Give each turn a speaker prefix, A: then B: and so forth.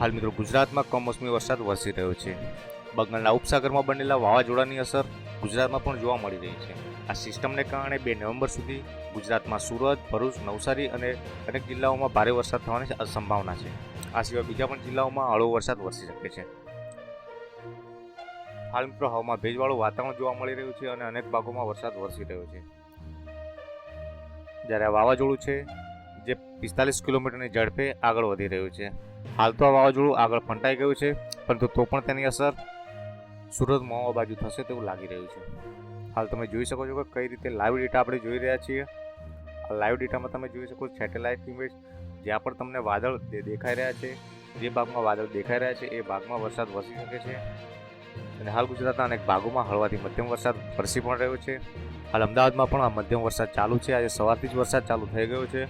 A: હાલ મિત્રો ગુજરાતમાં કમોસમી વરસાદ વરસી રહ્યો છે. બંગાળના ઉપસાગરમાં બનેલા વાવાઝોડાની અસર ગુજરાતમાં પણ જોવા મળી રહી છે. આ સિસ્ટમને કારણે 2 નવેમ્બર સુધી ગુજરાતમાં સુરત, ભરૂચ, નવસારી અને અનેક જિલ્લાઓમાં ભારે વરસાદ થવાની સંભાવના છે. આ સિવાય બીજા પણ જિલ્લાઓમાં હળવો વરસાદ વરસી શકે છે. હાલ મિત્રો હવામાં ભેજવાળું વાતાવરણ જોવા મળી રહ્યું છે અને અનેક ભાગોમાં વરસાદ વરસી રહ્યો છે. જ્યારે આ વાવાઝોડું છે જે 45 કિલોમીટરની ઝડપે આગળ વધી રહ્યું છે. હાલ તો આ વાવાઝોડું આગળ ફંટાઈ ગયું છે, પરંતુ તો પણ તેની અસર સુરત મહુવા બાજુ થશે તેવું લાગી રહ્યું છે. હાલ તમે જોઈ શકો છો કે કઈ રીતે લાઈવ ડેટા આપણે જોઈ રહ્યા છીએ. આ લાઈવ ડેટામાં તમે જોઈ શકો છો સેટેલાઇટ ઇમેજ, જ્યાં પણ તમને વાદળ દેખાઈ રહ્યા છે. જે ભાગમાં વાદળ દેખાઈ રહ્યા છે એ ભાગમાં વરસાદ વરસી શકે છે. અને હાલ ગુજરાતના અનેક ભાગોમાં હળવાથી મધ્યમ વરસાદ વરસી પણ રહ્યો છે. હાલ અમદાવાદમાં પણ આ મધ્યમ વરસાદ ચાલુ છે. આજે સવારથી જ વરસાદ ચાલુ થઈ ગયો છે.